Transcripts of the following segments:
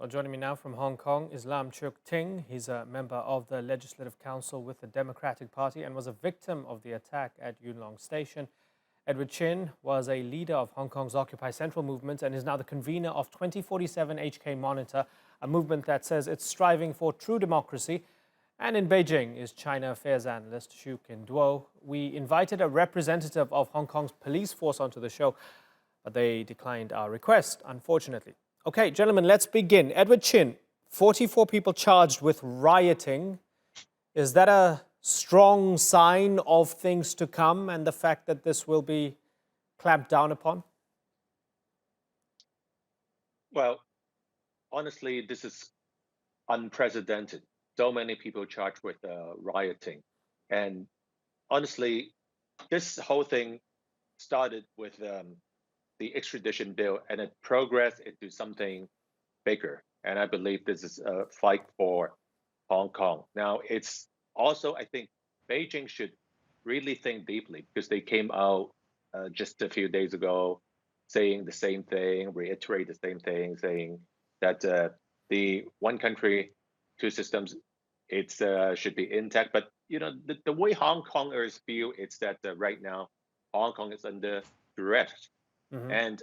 Joining me now from Hong Kong is Lam Cheuk-ting. He's a member of the Legislative Council with the Democratic Party and was a victim of the attack at Yuen Long Station. Edward Chin was a leader of Hong Kong's Occupy Central movement and is now the convener of 2047 HK Monitor, a movement that says it's striving for true democracy. And in Beijing is China Affairs Analyst Qinduo. We invited a representative of Hong Kong's police force onto the show, but they declined our request, unfortunately. Okay, gentlemen, let's begin. Edward Chin, 44 people charged with rioting. Is that a strong sign of things to come and the fact that this will be clamped down upon? Well, honestly, this is unprecedented. So many people charged with rioting. And honestly, this whole thing started with the extradition bill and it progressed into something bigger. And I believe this is a fight for Hong Kong. Now, it's also, I think, Beijing should really think deeply because they came out just a few days ago saying the same thing, reiterate the same thing, saying that the one country, two systems, it should be intact. But you know, the way Hong Kongers feel, it's that right now Hong Kong is under duress. And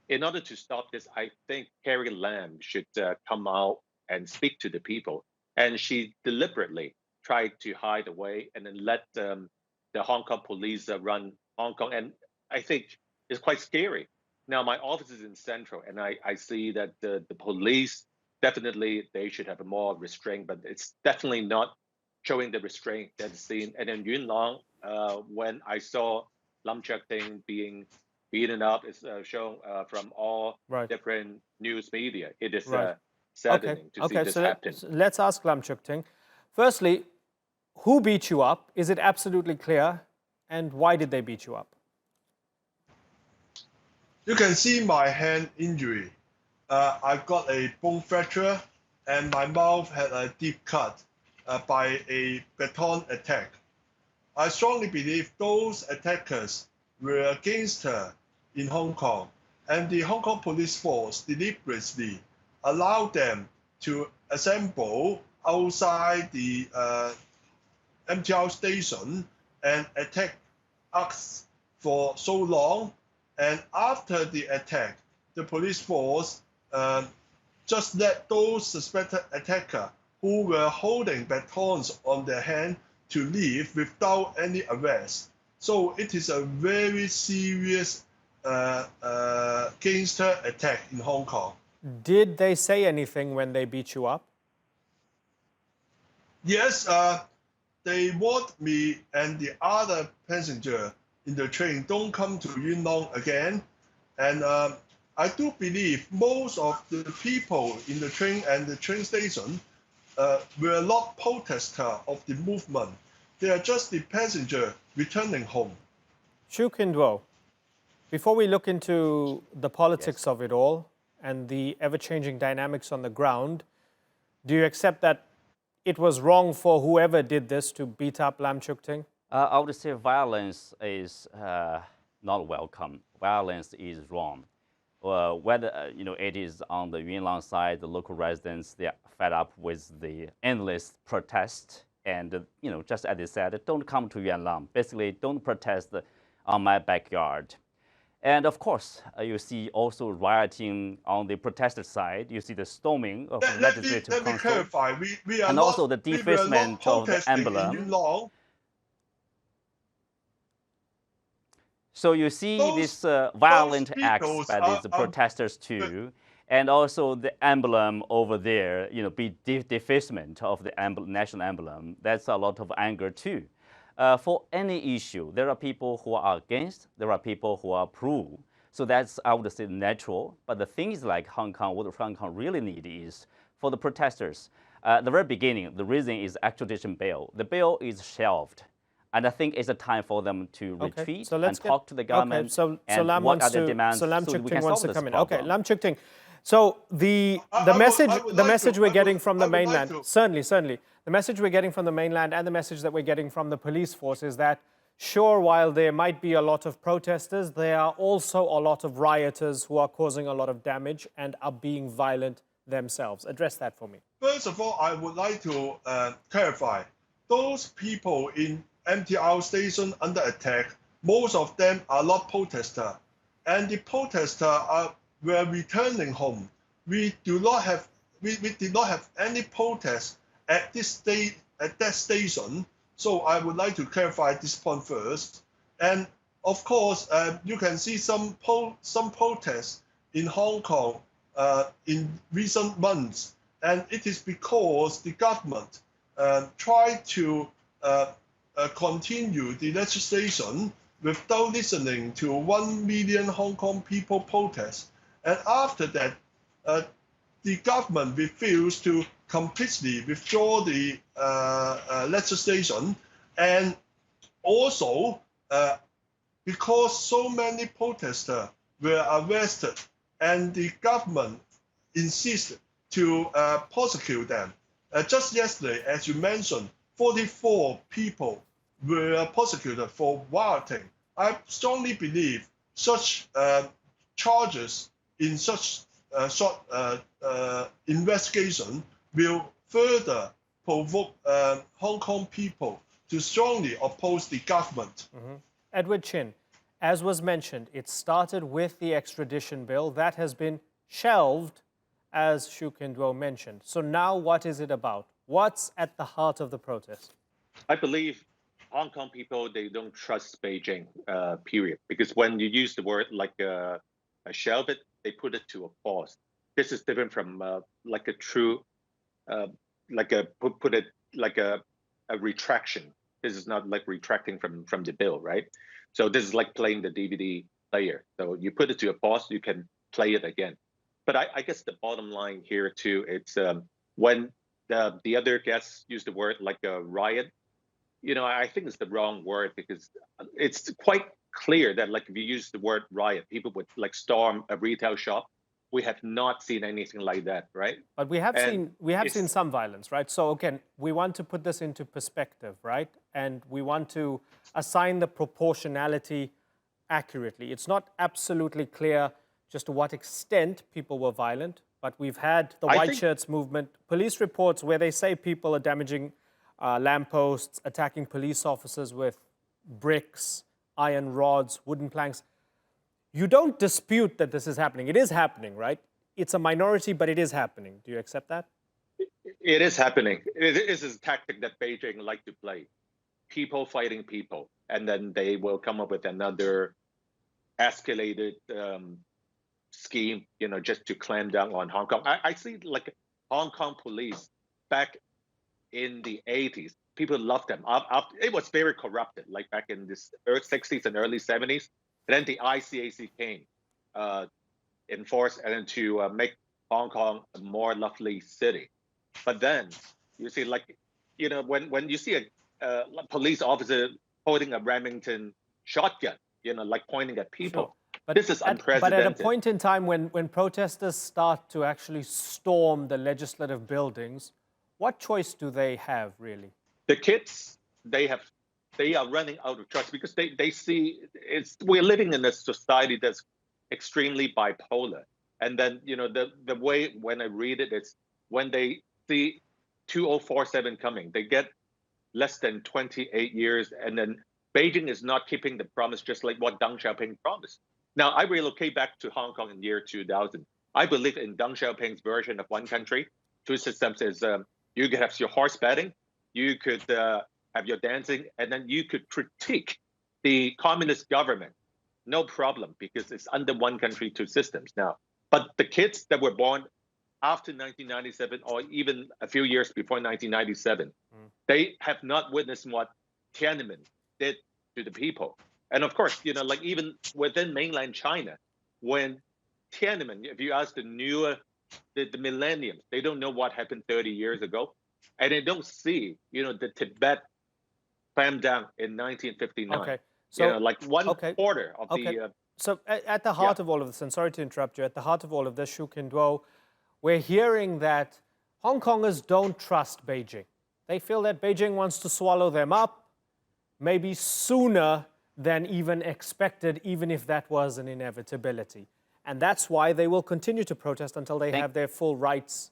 in order to stop this, I think Carrie Lam should come out and speak to the people. And she deliberately tried to hide away and then let the Hong Kong police run Hong Kong. And I think it's quite scary. Now, my office is in Central, and I see that the police, definitely, they should have more restraint, but it's definitely not showing the restraint that's seen. And in Yuen Long, when I saw Lam Cheuk-ting being beaten up, is shown from all different news media. It is saddening to see this happen. So let's ask Lam Cheuk-ting. Firstly, who beat you up? Is it absolutely clear? And why did they beat you up? You can see my hand injury. I got a bone fracture and my mouth had a deep cut by a baton attack. I strongly believe those attackers were gangsters in Hong Kong, and the Hong Kong police force deliberately allowed them to assemble outside the MTR station and attack us for so long. And after the attack, the police force just let those suspected attackers who were holding batons on their hand to leave without any arrest. So it is a very serious gangster attack in Hong Kong. Did they say anything when they beat you up? Yes, they warned me and the other passenger in the train, don't come to Yuen Long again. And I do believe most of the people in the train and the train station were not protesters of the movement. They are just the passenger returning home. Qinduo, before we look into the politics of it all and the ever-changing dynamics on the ground, do you accept that it was wrong for whoever did this to beat up Lam Cheuk-ting? I would say violence is not welcome. Violence is wrong. Whether it is on the Yuen Long side, the local residents, they are fed up with the endless protest. And just as they said, don't come to Yuen Long. Basically, don't protest on my backyard. And of course, you see also rioting on the protester side. You see the storming of the legislative council. Let me clarify. We are and not, also the defacement of the emblem. So you see this violent acts by these protesters too, and also the emblem over there, be defacement of the national emblem. That's a lot of anger too. For any issue, there are people who are against, there are people who are pro. So that's, I would say, natural. But the things like Hong Kong, what Hong Kong really need is for the protesters. The very beginning, the reason is extradition bill. The bill is shelved. And I think it's a time for them to retreat and talk to the government. So and Lam what are their demands so Lam so we Cheuk-ting can wants solve to come in. problem. Okay, Lam Cheuk-ting. So the message we're getting from the mainland, certainly, the message we're getting from the mainland and the message that we're getting from the police force is that, sure, while there might be a lot of protesters, there are also a lot of rioters who are causing a lot of damage and are being violent themselves. Address that for me. First of all, I would like to clarify. Those people in MTR station under attack, most of them are not protesters. And the protesters were returning home. We did not have any protest at that station. So I would like to clarify this point first. And of course, you can see some protests in Hong Kong in recent months. And it is because the government tried to continue the legislation without listening to 1 million Hong Kong people protest. And after that, the government refused to completely withdraw the legislation. And also, because so many protesters were arrested and the government insisted to prosecute them. Just yesterday, as you mentioned, 44 people were prosecuted for rioting. I strongly believe such charges in such short investigation will further provoke Hong Kong people to strongly oppose the government. Mm-hmm. Edward Chin, as was mentioned, it started with the extradition bill that has been shelved, as Qinduo mentioned. So now what is it about? What's at the heart of the protest? I believe Hong Kong people, they don't trust Beijing, period. Because when you use the word like a shelve it, they put it to a pause. This is different from like a true, put it like a retraction. This is not like retracting from the bill, right? So this is like playing the DVD player. So you put it to a pause, you can play it again. But I guess the bottom line here too, it's when the other guests use the word like a riot, you know, I think it's the wrong word because it's quite clear that like if you use the word riot, people would like storm a retail shop. We have not seen anything like that, right? But we have seen some violence, right? So again, we want to put this into perspective, right? And we want to assign the proportionality accurately. It's not absolutely clear just to what extent people were violent, but we've had the white shirts movement, police reports where they say people are damaging lampposts, attacking police officers with bricks, iron rods, wooden planks. You don't dispute that this is happening. It is happening, right? It's a minority, but it is happening. Do you accept that? It is happening. It is a tactic that Beijing like to play. People fighting people, and then they will come up with another escalated scheme, you know, just to clamp down on Hong Kong. I see like Hong Kong police back in the 80s. People loved them. It was very corrupted, like back in the 60s and early 70s. And then the ICAC came in force and then to make Hong Kong a more lovely city. But then you see, like, you know, when you see a police officer holding a Remington shotgun, you know, like pointing at people. Sure. But this is unprecedented. But at a point in time when protesters start to actually storm the legislative buildings, what choice do they have, really? The kids, they are running out of choice because they see we're living in a society that's extremely bipolar. And then, you know, the way when I read it, it's when they see 2047 coming, they get less than 28 years, and then Beijing is not keeping the promise, just like what Deng Xiaoping promised. Now, I relocate back to Hong Kong in the year 2000. I believe in Deng Xiaoping's version of one country, two systems is you could have your horse betting, you could have your dancing, and then you could critique the communist government. No problem, because it's under one country, two systems now. But the kids that were born after 1997 or even a few years before 1997, they have not witnessed what Tiananmen did to the people. And of course, you know, like even within mainland China, when Tiananmen, if you ask the newer, the millenniums, they don't know what happened 30 years ago. And they don't see, you know, the Tibet clamp down in 1959. Okay. So, you know, like one quarter of the... So at the heart of all of this, and sorry to interrupt you, at the heart of all of this, Qinduo, we're hearing that Hong Kongers don't trust Beijing. They feel that Beijing wants to swallow them up, maybe sooner than even expected, even if that was an inevitability. And that's why they will continue to protest until they have their full rights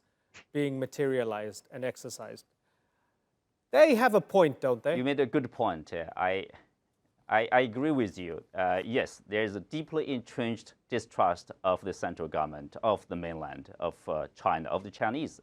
being materialized and exercised. They have a point, don't they? You made a good point. I agree with you. Yes, there is a deeply entrenched distrust of the central government, of the mainland, of China, of the Chinese.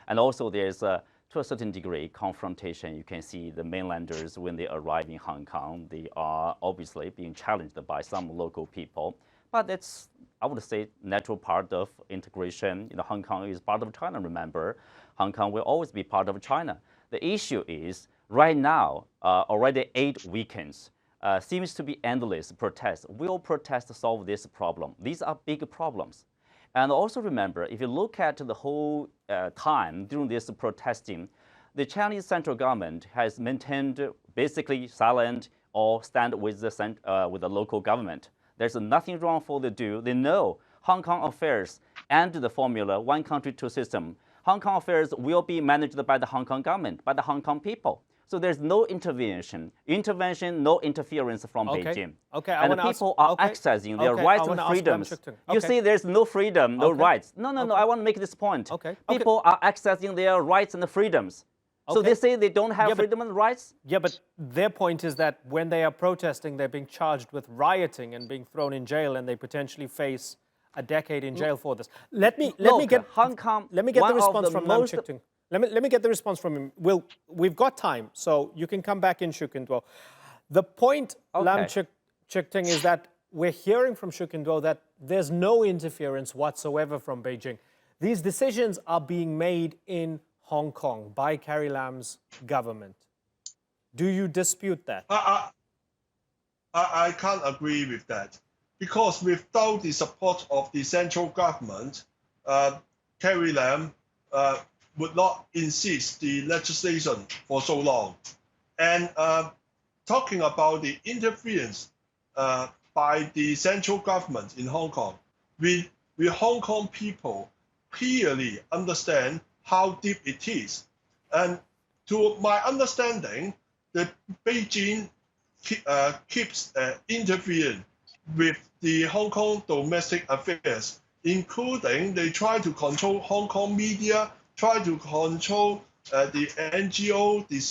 And also there's, to a certain degree, confrontation. You can see the mainlanders, when they arrive in Hong Kong, they are obviously being challenged by some local people. But that's, I would say, natural part of integration. Hong Kong is part of China, remember. Hong Kong will always be part of China. The issue is, right now, already 8 weekends, seems to be endless protests. Will protests solve this problem? These are big problems. And also remember, if you look at the whole time during this protesting, the Chinese central government has maintained basically silent or stand with the local government. There's nothing wrong for them to do. They know Hong Kong affairs and the formula, one country, two system. Hong Kong affairs will be managed by the Hong Kong government, by the Hong Kong people. So there's no intervention, no interference from Beijing. Okay, and the people are accessing their rights and freedoms. You see, there's no freedom, no rights. No, I want to make this point. People are accessing their rights and freedoms. So they say they don't have freedom and rights? Yeah, but their point is that when they are protesting, they're being charged with rioting and being thrown in jail, and they potentially face a decade in jail for this. Let me get Hong Kong. Let me get the response from Lam Cheuk-ting. Let me get the response from him. We've got time, so you can come back in, Qinduo. The point, Lam Cheuk-ting, is that we're hearing from Qinduo that there's no interference whatsoever from Beijing. These decisions are being made in Hong Kong by Carrie Lam's government. Do you dispute that? I can't agree with that, because without the support of the central government, Carrie Lam would not insist the legislation for so long. And talking about the interference by the central government in Hong Kong, we Hong Kong people clearly understand how deep it is. And to my understanding, the Beijing keeps interfering with the Hong Kong domestic affairs, including they try to control Hong Kong media, try to control the NGO, the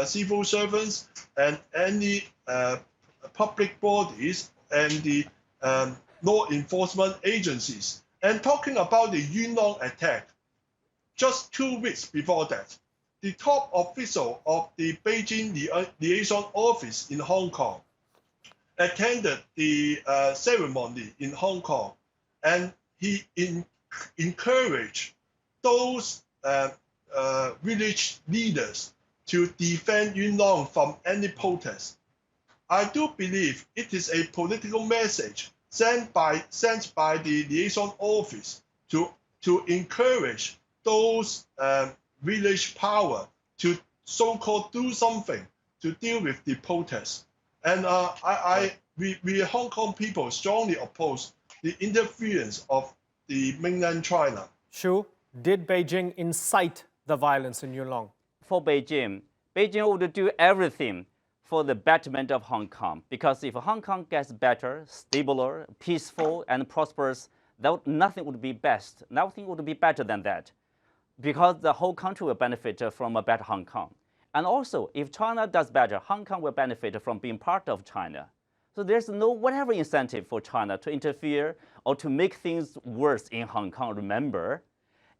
civil servants, and any public bodies and the law enforcement agencies. And talking about the Yuen Long attack, just 2 weeks before that, the top official of the Beijing liaison office in Hong Kong attended the ceremony in Hong Kong, and he encouraged those village leaders to defend Yuen Long from any protest. I do believe it is a political message sent by the liaison office to encourage those village power to so-called do something to deal with the protests. And we Hong Kong people strongly oppose the interference of the mainland China. Shu, did Beijing incite the violence in Yuen Long? For Beijing would do everything for the betterment of Hong Kong, because if Hong Kong gets better, stabler, peaceful, and prosperous, nothing would be best. Nothing would be better than that, because the whole country will benefit from a better Hong Kong. And also, if China does better, Hong Kong will benefit from being part of China. So there's no whatever incentive for China to interfere or to make things worse in Hong Kong, remember.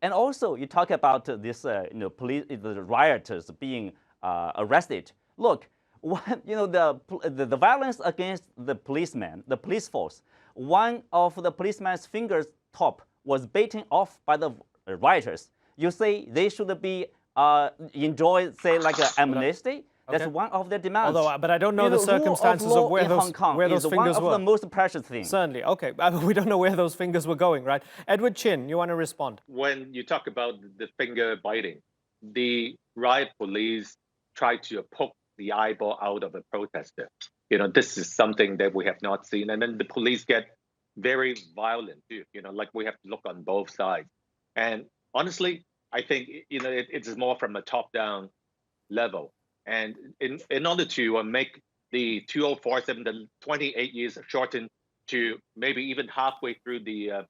And also, you talk about this, the rioters being arrested. Look, the violence against the policeman, the police force, one of the policeman's fingers top was bitten off by the rioters. You say they should be enjoy, say, like an amnesty. That's one of their demands. But I don't know the circumstances of where those fingers were. One of the most precious things. Certainly, okay. We don't know where those fingers were going, right? Edward Chin, you want to respond? When you talk about the finger biting, the riot police tried to poke the eyeball out of a protester. This is something that we have not seen. And then the police get very violent too. Like we have to look on both sides. And honestly, I think it's more from a top-down level. And in order to make the 2047, the 28 years shortened to maybe even halfway through the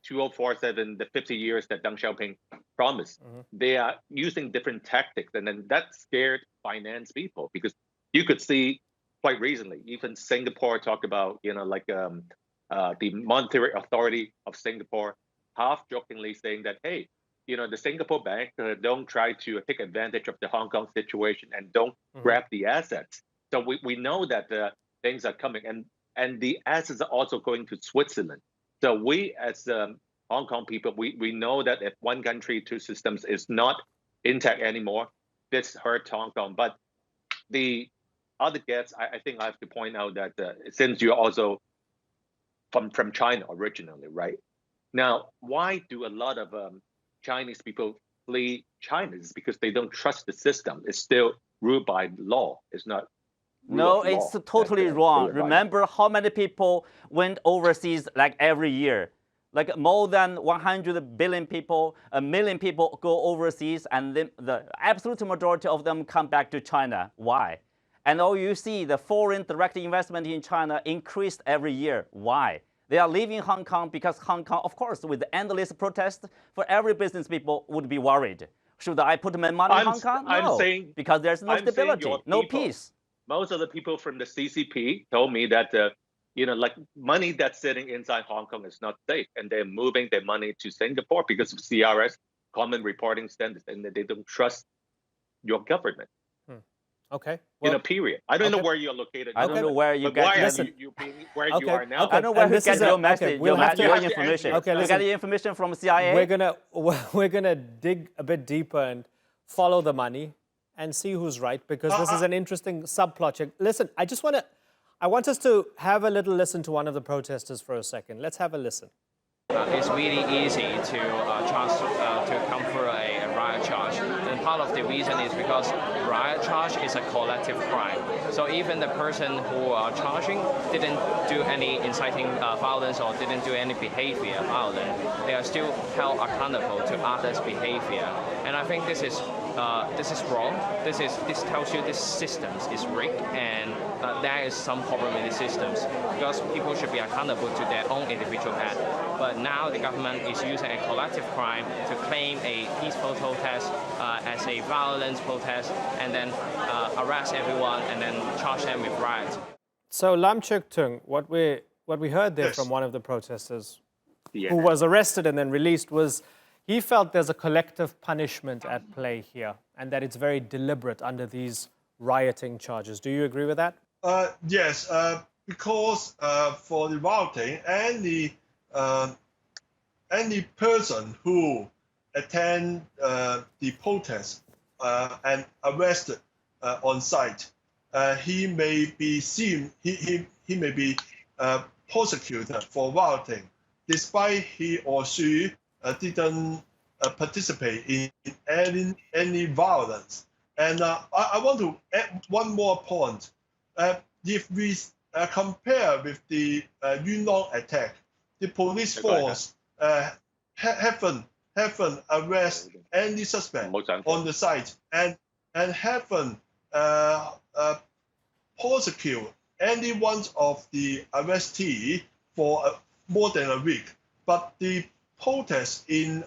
2047, the 50 years that Deng Xiaoping promised. They are using different tactics, and then that scared finance people, because you could see quite recently, even Singapore talked about, the Monetary Authority of Singapore half jokingly saying that, hey, the Singapore bank don't try to take advantage of the Hong Kong situation and don't grab the assets. So we know that things are coming, and the assets are also going to Switzerland. So we, as Hong Kong people, we know that if one country, two systems is not intact anymore, this hurts Hong Kong. But the other guests, I think I have to point out that since you're also from China originally, right? Now, why do a lot of Chinese people flee China? It's because they don't trust the system. It's still ruled by law. It's not. No, it's totally wrong. Remember how many people went overseas like every year? Like more than 100 billion people, 1 million people go overseas, and then the absolute majority of them come back to China. Why? And all you see, the foreign direct investment in China increased every year. Why? They are leaving Hong Kong because Hong Kong, of course, with the endless protest, for every business people would be worried. Should I put my money in Hong Kong? No, because there's no stability, no peace. Most of the people from the CCP told me that, money that's sitting inside Hong Kong is not safe, and they're moving their money to Singapore because of CRS, Common Reporting Standards, and they don't trust your government. Okay. Well, period. I don't know where you're located. I don't know where you get. You being where you are now? I don't know where you get your message, your information. Okay, you get the information from CIA. We're gonna dig a bit deeper and follow the money and see who's right, because this is an interesting subplot. Listen, I want us to have a little listen to one of the protesters for a second. Let's have a listen. It's really easy to come for a riot charge, and part of the reason is because riot charge is a collective crime. So even the person who are charging didn't do any inciting violence or didn't do any behavior violent, they are still held accountable to others' behavior. And I think this is wrong. This tells you this system is rigged, and there is some problem in the systems, because people should be accountable to their own individual act. But now the government is using a collective crime to claim a peaceful protest as a violent protest, and then arrest everyone and then charge them with riots. So Lam Cheuk-ting, what we heard there from one of the protesters who was arrested and then released was, he felt there's a collective punishment at play here, and that it's very deliberate under these rioting charges. Do you agree with that? Yes, because for the rioting, any person who attend the protest and arrested on site, he may be seen, he may be prosecuted for rioting, despite he or she didn't participate in any violence. And I want to add one more point. If we compare with the Yuen Long attack, the police force haven't arrested any suspect on the site and haven't prosecute any one of the arrestees for more than a week. But the protest in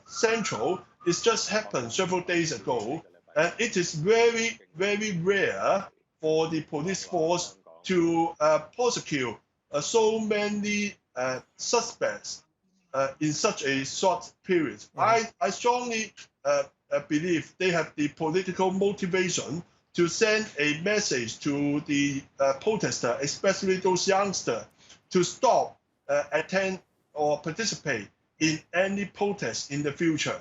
Central, it just happened several days ago, and it is very, very rare for the police force to prosecute so many suspects in such a short period. I strongly believe they have the political motivation to send a message to the protesters, especially those youngsters, to stop attend or participate in any protest in the future.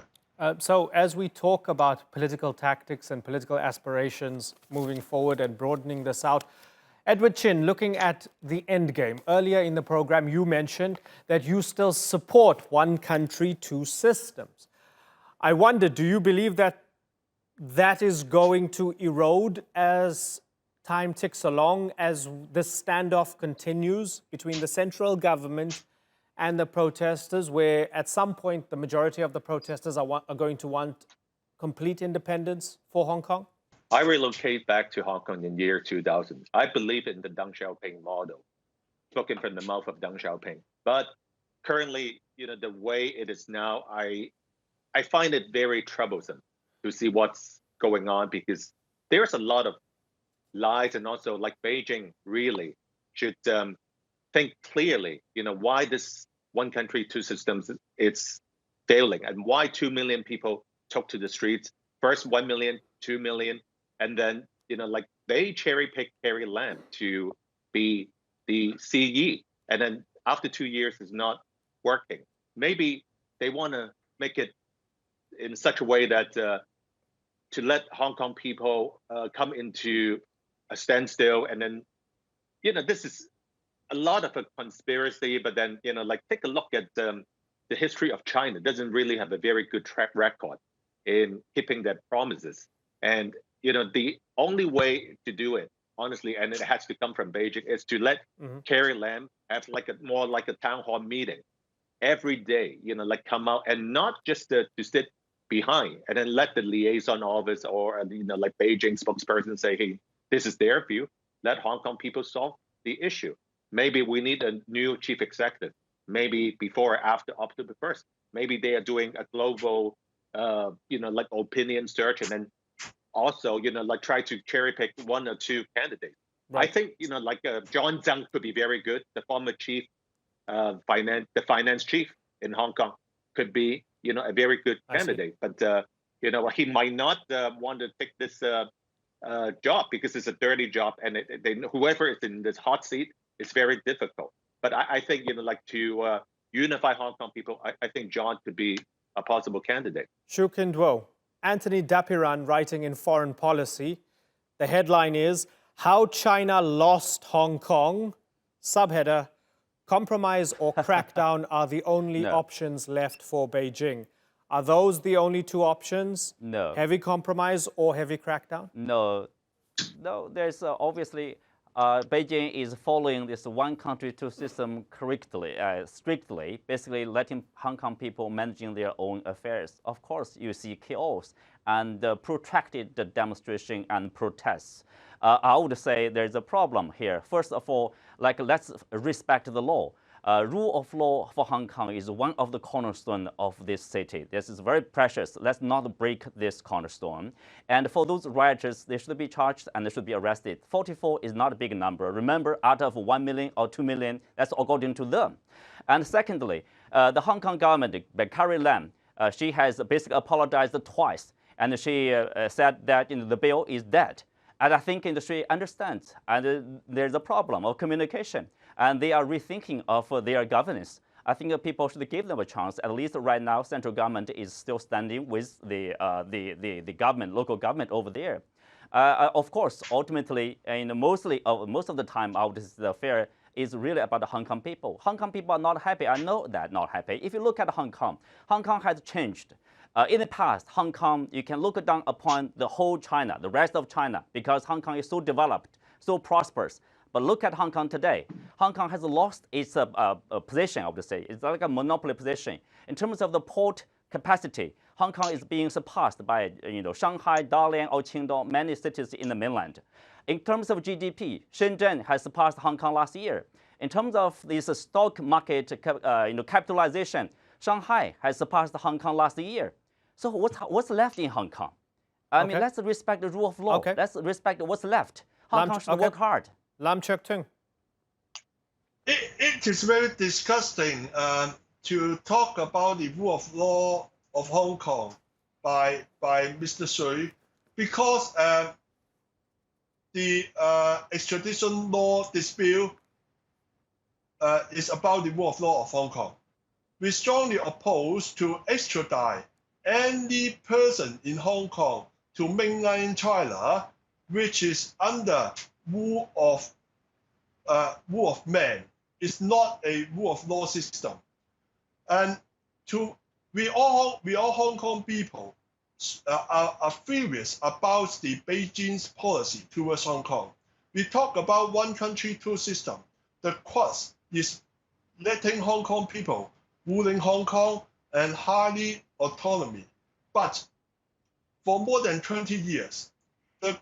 So as we talk about political tactics and political aspirations moving forward and broadening this out, Edward Chin, looking at the end game, earlier in the program you mentioned that you still support one country, two systems. I wonder, do you believe that that is going to erode as time ticks along, as this standoff continues between the central government and the protesters, where at some point the majority of the protesters are going to want complete independence for Hong Kong? I relocated back to Hong Kong in year 2000. I believe in the Deng Xiaoping model. spoken from the mouth of Deng Xiaoping. But currently, the way it is now, I find it very troublesome to see what's going on, because there's a lot of lies, and also like Beijing really should think clearly, why this one country, two systems, it's failing, and why 2 million people took to the streets. First 1 million, 2 million, and then, like they cherry picked Carrie Lam to be the CE. And then after 2 years is not working. Maybe they want to make it in such a way that to let Hong Kong people come into a standstill. And then, this is a lot of a conspiracy, but then, like take a look at the history of China. It doesn't really have a very good track record in keeping their promises. And, the only way to do it, honestly, and it has to come from Beijing, is to let Carrie Lam have like more like a town hall meeting every day, like come out, and not just to sit behind and then let the liaison office or, like Beijing spokesperson say, hey, this is their view. Let Hong Kong people solve the issue. Maybe we need a new chief executive, maybe before or after October 1st. Maybe they are doing a global, like opinion search, and then also, like try to cherry pick one or two candidates. Right. I think, like John Zhang could be very good. The former chief, finance chief in Hong Kong could be, a very good candidate. But, he might not want to take this job because it's a dirty job, and whoever is in this hot seat, it's very difficult. But I think, like to unify Hong Kong people, I think John could be a possible candidate. Qinduo, Anthony Dapiran writing in Foreign Policy. The headline is, How China Lost Hong Kong. Subheader, compromise or crackdown are the only options left for Beijing. Are those the only two options? No. Heavy compromise or heavy crackdown? No, there's obviously, Beijing is following this one country, two system correctly, strictly, basically letting Hong Kong people managing their own affairs. Of course, you see chaos and protracted demonstration and protests. I would say there's a problem here. First of all, like let's respect the law. Rule of law for Hong Kong is one of the cornerstones of this city. This is very precious. Let's not break this cornerstone. And for those rioters, they should be charged and they should be arrested. 44 is not a big number. Remember, out of 1 million or 2 million, that's according to them. And secondly, the Hong Kong government, by Carrie Lam, she has basically apologized twice. And she said that the bill is dead. And I think industry understands, and there's a problem of communication, and they are rethinking of their governance. I think people should give them a chance. At least right now, central government is still standing with the government, local government over there. Of course, ultimately, and most of the time, out this affair is really about the Hong Kong people. Hong Kong people are not happy. I know that not happy. If you look at Hong Kong has changed. In the past, Hong Kong, you can look down upon the whole China, the rest of China, because Hong Kong is so developed, so prosperous. But look at Hong Kong today. Hong Kong has lost its position, I would say. It's like a monopoly position. In terms of the port capacity, Hong Kong is being surpassed by Shanghai, Dalian, or Qingdao, many cities in the mainland. In terms of GDP, Shenzhen has surpassed Hong Kong last year. In terms of this stock market capitalization, Shanghai has surpassed Hong Kong last year. So what's left in Hong Kong? I mean, let's respect the rule of law. Let's respect what's left. Hong Kong should work hard. Lam Cheuk-ting. It is very disgusting to talk about the rule of law of Hong Kong by Mr. Sui, because the extradition law dispute is about the rule of law of Hong Kong. We strongly oppose to extradite any person in Hong Kong to mainland China, which is under rule of man. It's not a rule of law system. And we all Hong Kong people are furious about the Beijing's policy towards Hong Kong. We talk about one country, two system. The crux is letting Hong Kong people ruling Hong Kong and highly autonomy. But for more than 20 years, the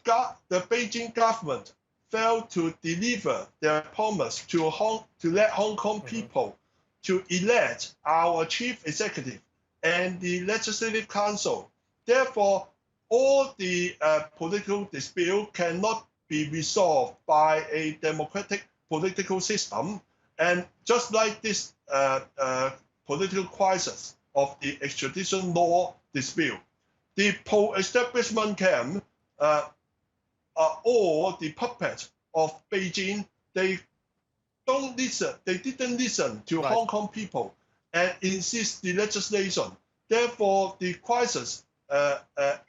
Beijing government failed to deliver their promise to let Hong Kong people to elect our chief executive and the Legislative Council. Therefore, all the political dispute cannot be resolved by a democratic political system. And just like this political crisis of the extradition law dispute, the pro-establishment camp or the puppets of Beijing, they didn't listen to Hong Kong people and insist the legislation. Therefore, the crisis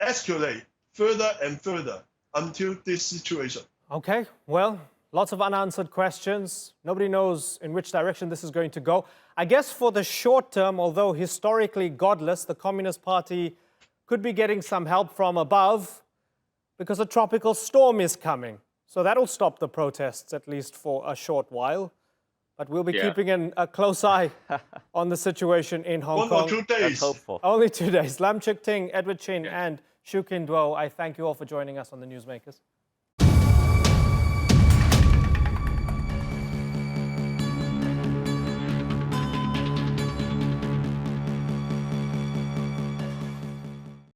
escalate further and further until this situation. Okay, well, lots of unanswered questions. Nobody knows in which direction this is going to go. I guess for the short term, although historically godless, the Communist Party could be getting some help from above because a tropical storm is coming. So that'll stop the protests, at least for a short while. But we'll be keeping a close eye on the situation in Hong Kong. 1 or 2 days. That's hopeful. Only 2 days. Lam Cheuk-ting, Edward Chin, and Qinduo, I thank you all for joining us on the Newsmakers.